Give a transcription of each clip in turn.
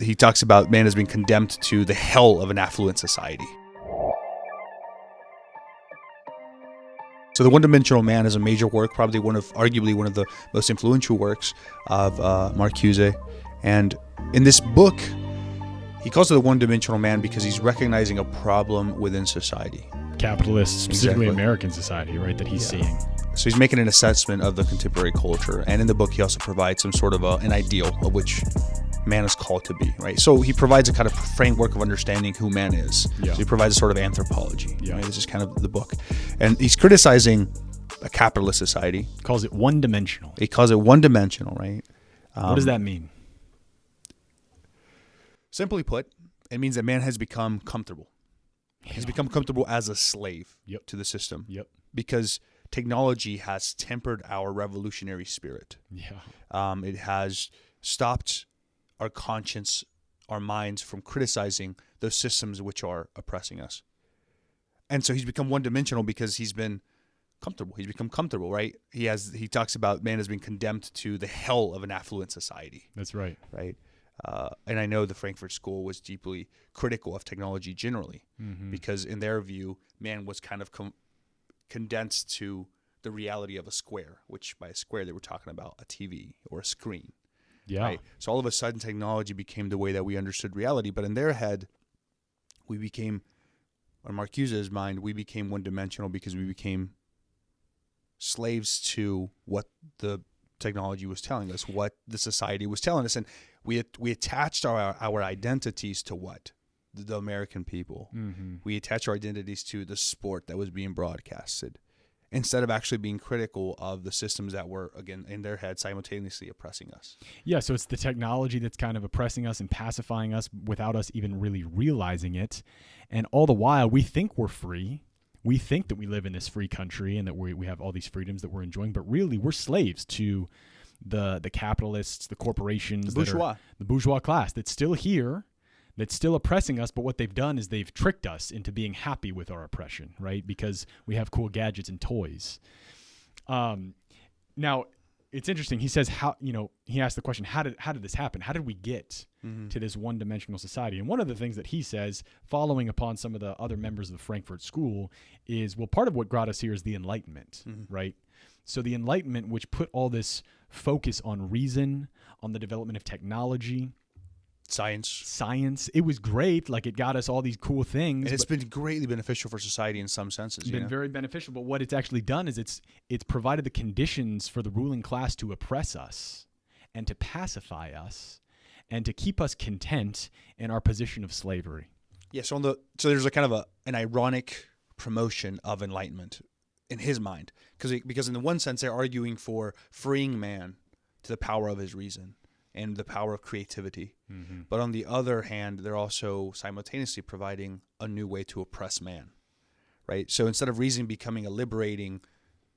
he talks about man has been condemned to the hell of an affluent society. So The One-Dimensional Man is a major work, arguably one of the most influential works of Marcuse. And in this book, he calls it the one-dimensional man because he's recognizing a problem within society. Capitalist, specifically American society, right, that he's seeing. So he's making an assessment of the contemporary culture. And in the book, he also provides some sort of an ideal of which man is called to be, right? So he provides a kind of framework of understanding who man is. Yeah. So he provides a sort of anthropology. Yeah. Right? This is kind of the book. And he's criticizing a capitalist society. Calls it one-dimensional. He calls it one-dimensional, right? What does that mean? Simply put, it means that man has become comfortable. He's become comfortable as a slave to the system. Yep. Because technology has tempered our revolutionary spirit. Yeah. It has stopped our conscience, our minds from criticizing those systems which are oppressing us. And so he's become one-dimensional because he's been comfortable. He's become comfortable, right? He talks about man has been condemned to the hell of an affluent society. That's right. Right? And I know the Frankfurt School was deeply critical of technology generally because in their view, man was kind of condensed to the reality of a square, which by a square they were talking about a TV or a screen. Yeah. Right? So all of a sudden technology became the way that we understood reality. But in their head, in Marcuse's mind, we became one-dimensional because we became slaves to what the technology was telling us, what the society was telling us. And we attached our identities to what? The American people. We attached our identities to the sport that was being broadcasted, instead of actually being critical of the systems that were, again, in their head, simultaneously oppressing us. Yeah, so it's the technology that's kind of oppressing us and pacifying us without us even really realizing it. And all the while, we think we're free. We think that we live in this free country and that we have all these freedoms that we're enjoying, but really we're slaves to the capitalists, the corporations, the bourgeois class that's still here, that's still oppressing us. But what they've done is they've tricked us into being happy with our oppression, right? Because we have cool gadgets and toys. Now, it's interesting. He says, he asked the question, how did this happen? How did we get to this one-dimensional society? And one of the things that he says, following upon some of the other members of the Frankfurt School, is, well, part of what brought us here is the Enlightenment, right? So the Enlightenment, which put all this focus on reason, on the development of technology, science. It was great. Like, it got us all these cool things. And it's been greatly beneficial for society in some senses. It's been very beneficial. But what it's actually done is it's provided the conditions for the ruling class to oppress us and to pacify us and to keep us content in our position of slavery. Yeah. So there's a kind of an ironic promotion of enlightenment in his mind, because in the one sense they're arguing for freeing man to the power of his reason and the power of creativity. But on the other hand, they're also simultaneously providing a new way to oppress man, right? So instead of reason becoming a liberating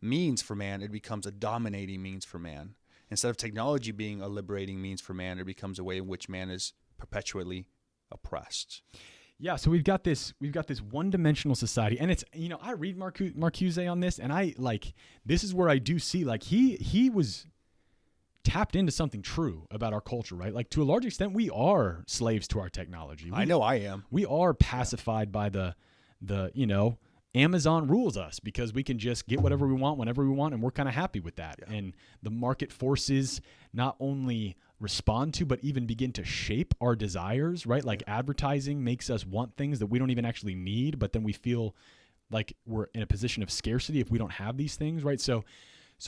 means for man, it becomes a dominating means for man. Instead of technology being a liberating means for man, it becomes a way in which man is perpetually oppressed. Yeah, so we've got this one-dimensional society, and it's, I read Marcuse on this, and this is where I do see, he was tapped into something true about our culture, right? Like, to a large extent, we are slaves to our technology. I know I am. We are pacified by the Amazon rules us because we can just get whatever we want whenever we want, and we're kind of happy with that. Yeah. And the market forces not only respond to, but even begin to shape our desires, right? Like, advertising makes us want things that we don't even actually need, but then we feel like we're in a position of scarcity if we don't have these things, right? So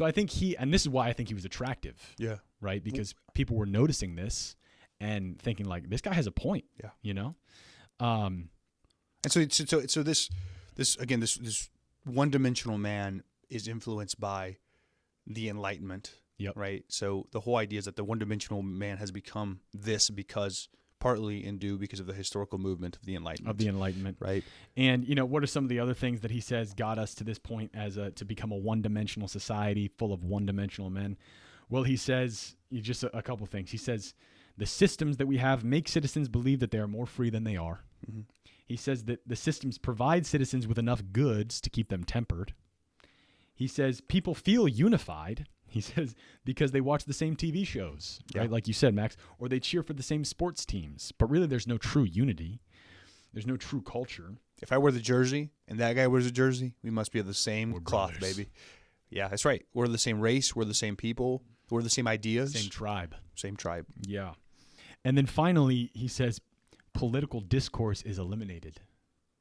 I think and this is why I think he was attractive. Yeah. Right? Because people were noticing this and thinking, like, this guy has a point. Yeah. And so this one-dimensional man is influenced by the Enlightenment. Yep. Right. So the whole idea is that the one-dimensional man has become this partly because of the historical movement of the Enlightenment. Right. And what are some of the other things that he says got us to this point to become a one-dimensional society full of one-dimensional men? Well, he says just a couple things. He says the systems that we have make citizens believe that they are more free than they are. He says that the systems provide citizens with enough goods to keep them tempered. He says people feel unified. He says because they watch the same TV shows, right? Yeah. Like you said, Max, or they cheer for the same sports teams. But really, there's no true unity. There's no true culture. If I wear the jersey and that guy wears a jersey, we must be of the same We're cloth, brothers. baby. Yeah, that's right. We're the same race. We're the same people. We're the same ideas. Same tribe. Same tribe. Yeah. And then finally, he says political discourse is eliminated.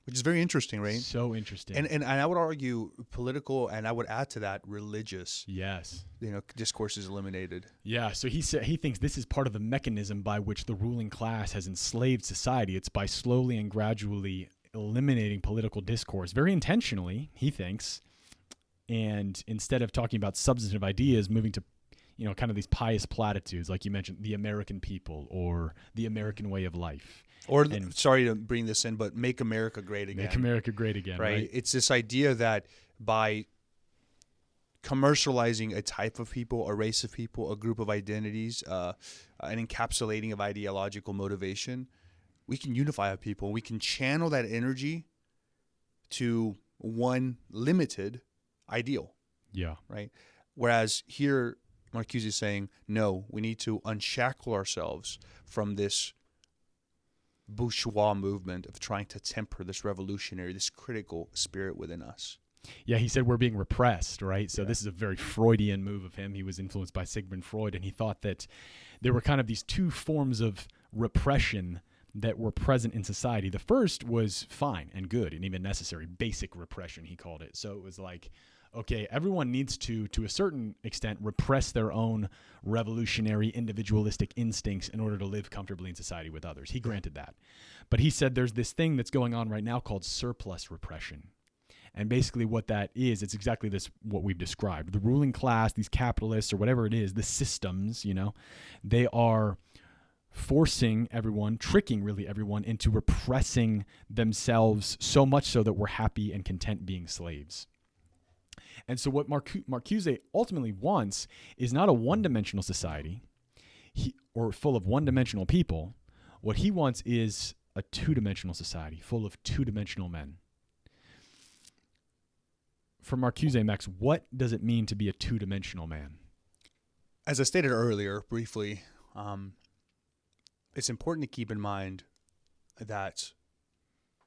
Which is very interesting, right? So interesting. And I would argue political, and I would add to that religious. Yes. Discourse is eliminated. Yeah. So he thinks this is part of the mechanism by which the ruling class has enslaved society. It's by slowly and gradually eliminating political discourse, very intentionally, he thinks. And instead of talking about substantive ideas, moving to, kind of these pious platitudes, like you mentioned, the American people or the American way of life. Or, sorry to bring this in, but make America great again. Make America great again, right? It's this idea that by commercializing a type of people, a race of people, a group of identities, an encapsulating of ideological motivation, we can unify our people. We can channel that energy to one limited ideal. Yeah. Right? Whereas here, Marcuse is saying, no, we need to unshackle ourselves from this bourgeois movement of trying to temper this revolutionary, this critical spirit within us. Yeah, he said we're being repressed, right? So this is a very Freudian move of him. He was influenced by Sigmund Freud, and he thought that there were kind of these two forms of repression that were present in society. The first was fine and good and even necessary, basic repression, he called it. So it was like, okay, everyone needs to a certain extent, repress their own revolutionary, individualistic instincts in order to live comfortably in society with others. He granted that. But he said there's this thing that's going on right now called surplus repression. And basically what that is, it's exactly this, what we've described. The ruling class, these capitalists or whatever it is, the systems, they are forcing everyone, tricking really everyone into repressing themselves so much so that we're happy and content being slaves. And so what Marcuse ultimately wants is not a one-dimensional society or full of one-dimensional people. What he wants is a two-dimensional society full of two-dimensional men. For Marcuse, Max, what does it mean to be a two-dimensional man? As I stated earlier, briefly, it's important to keep in mind that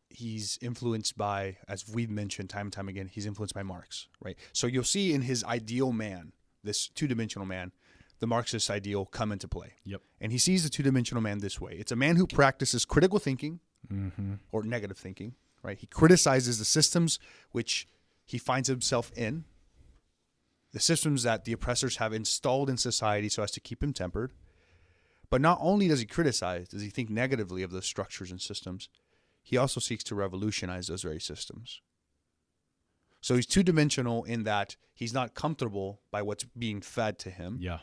he's influenced by, as we've mentioned time and time again, he's influenced by Marx, right? So you'll see in his ideal man, this two-dimensional man, the Marxist ideal come into play. Yep. And he sees the two-dimensional man this way. It's a man who practices critical thinking or negative thinking, right? He criticizes the systems which he finds himself in, the systems that the oppressors have installed in society so as to keep him tempered. But not only does he criticize, does he think negatively of those structures and systems, he also seeks to revolutionize those very systems. So he's two-dimensional in that he's not comfortable by what's being fed to him. Yeah.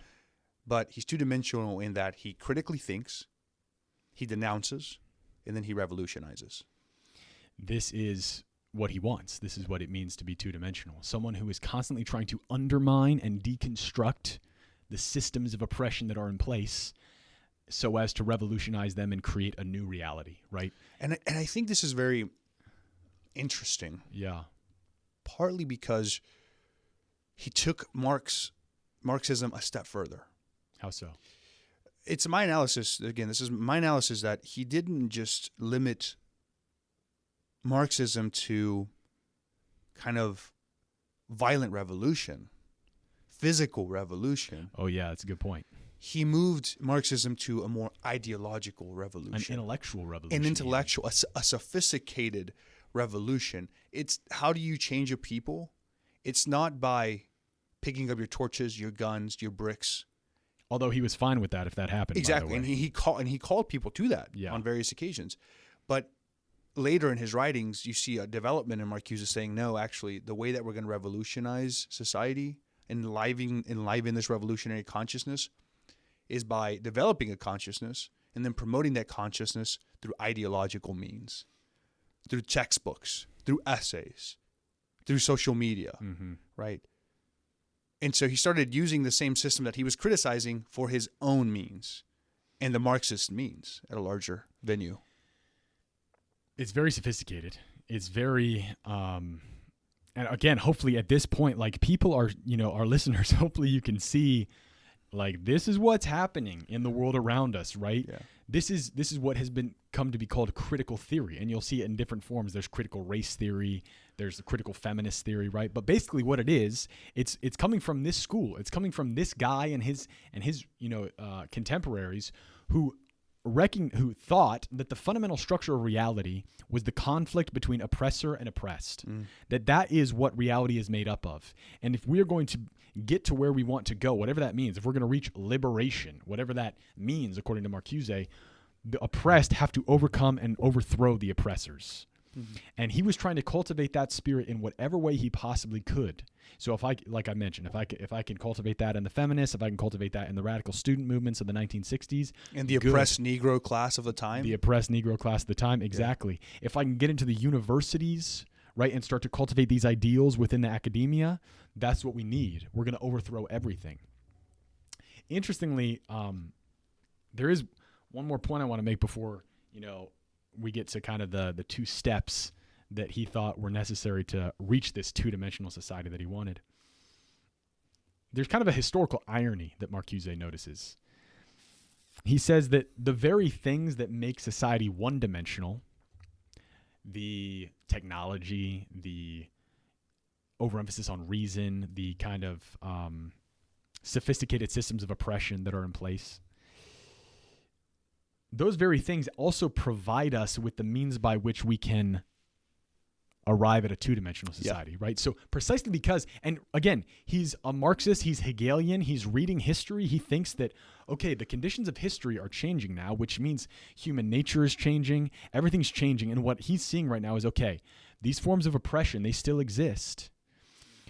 But he's two-dimensional in that he critically thinks, he denounces, and then he revolutionizes. This is what he wants. This is what it means to be two-dimensional. Someone who is constantly trying to undermine and deconstruct the systems of oppression that are in place so as to revolutionize them and create a new reality, right? And I think this is very interesting. Yeah. Partly because he took Marxism a step further. How so? It's my analysis, again, this is my analysis, that he didn't just limit Marxism to kind of violent revolution, physical revolution. Oh, yeah, that's a good point. He moved Marxism to a more ideological An revolution. intellectual revolution. An intellectual, a sophisticated revolution. It's how do you change a people? It's not by picking up your torches, your guns, your bricks. Although he was fine with that if that happened. Exactly, by the way. and he called people to that on various occasions. But later in his writings, you see a development in Marcuse saying, no, actually, the way that we're going to revolutionize society, enliven this revolutionary consciousness, is by developing a consciousness and then promoting that consciousness through ideological means, through textbooks, through essays, through social media, right? And so he started using the same system that he was criticizing for his own means and the Marxist means at a larger venue. It's very sophisticated. It's very and again, hopefully at this point, like people are, our listeners, hopefully you can see, like, this is what's happening in the world around us, right? Yeah. This is what has come to be called critical theory, and you'll see it in different forms. There's critical race theory, there's the critical feminist theory, right? But basically, what it is, it's coming from this school. It's coming from this guy and his contemporaries who thought that the fundamental structure of reality was the conflict between oppressor and oppressed. That is what reality is made up of. And if we are going to get to where we want to go, whatever that means, if we're going to reach liberation, whatever that means, according to Marcuse, the oppressed have to overcome and overthrow the oppressors. And he was trying to cultivate that spirit in whatever way he possibly could. So like I mentioned, if I can cultivate that in the feminists, if I can cultivate that in the radical student movements of the 1960s. And the oppressed Negro class of the time. The oppressed Negro class of the time, exactly. Yeah. If I can get into the universities, right, and start to cultivate these ideals within the academia, that's what we need. We're going to overthrow everything. Interestingly, there is one more point I want to make before, we get to kind of the two steps that he thought were necessary to reach this two-dimensional society that he wanted. There's kind of a historical irony that Marcuse notices. He says that the very things that make society one-dimensional, the technology, the overemphasis on reason, the kind of sophisticated systems of oppression that are in place, those very things also provide us with the means by which we can arrive at a two-dimensional society, right? So precisely because, and again, he's a Marxist, he's Hegelian, he's reading history, he thinks that, okay, the conditions of history are changing now, which means human nature is changing, everything's changing, and what he's seeing right now is, okay, these forms of oppression, they still exist,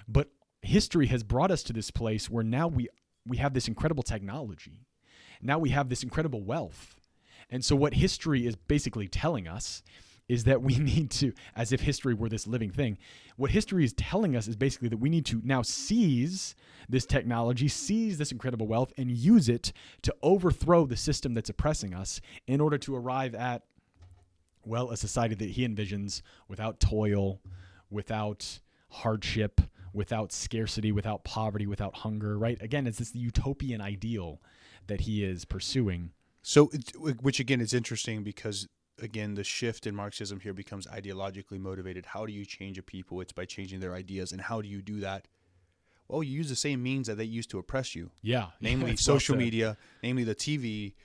but history has brought us to this place where now we have this incredible technology, now we have this incredible wealth. And so what history is basically telling us is that we need to, as if history were this living thing, what history is telling us is basically that we need to now seize this technology, seize this incredible wealth, and use it to overthrow the system that's oppressing us in order to arrive at, well, a society that he envisions without toil, without hardship, without scarcity, without poverty, without hunger, right? Again, it's this utopian ideal that he is pursuing. So, which again is interesting because, again, the shift in Marxism here becomes ideologically motivated. How do you change a people? It's by changing their ideas. And how do you do that? Well, you use the same means that they used to oppress you. Yeah. Namely social media, namely the TV,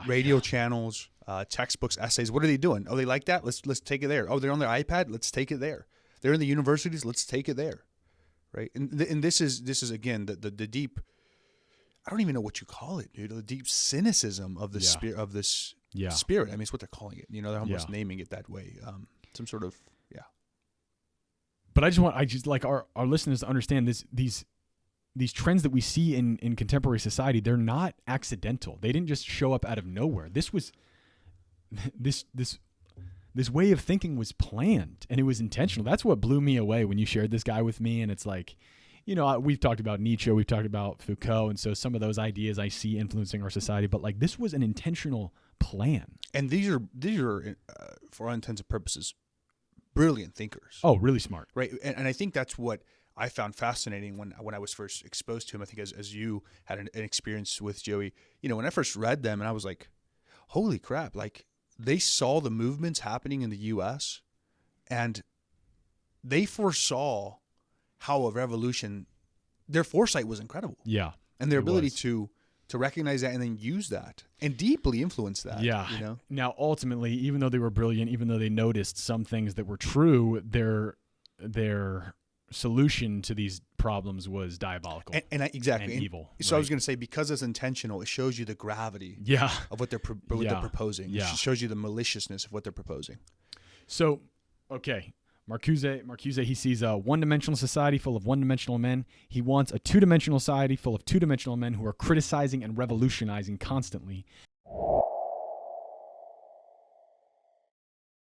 radio channels, textbooks, essays. What are they doing? Oh, they like that? Let's take it there. Oh, they're on their iPad? Let's take it there. They're in the universities? Let's take it there. Right? And this is again, the deep, I don't even know what you call it, dude. The deep cynicism of the spirit of this spirit. I mean, it's what they're calling it. They're almost naming it that way. Some sort of But I just like our listeners to understand these trends that we see in contemporary society. They're not accidental. They didn't just show up out of nowhere. This was this way of thinking was planned and it was intentional. That's what blew me away when you shared this guy with me. And it's like, we've talked about Nietzsche, we've talked about Foucault, and so some of those ideas I see influencing our society, but like this was an intentional plan. And these are for all intents and purposes, brilliant thinkers. Oh, really smart. Right. And I think that's what I found fascinating when I was first exposed to him. I think as you had an experience with Joey, when I first read them and I was like, holy crap, like they saw the movements happening in the US and they foresaw how a revolution, their foresight was incredible. Yeah. And their ability to recognize that and then use that and deeply influence that. Yeah. Now, ultimately, even though they were brilliant, even though they noticed some things that were true, their solution to these problems was diabolical exactly and evil. So I was going to say, because it's intentional, it shows you the gravity of what they're proposing. Yeah. It shows you the maliciousness of what they're proposing. So, okay. Marcuse, he sees a one-dimensional society full of one-dimensional men. He wants a two-dimensional society full of two-dimensional men who are criticizing and revolutionizing constantly.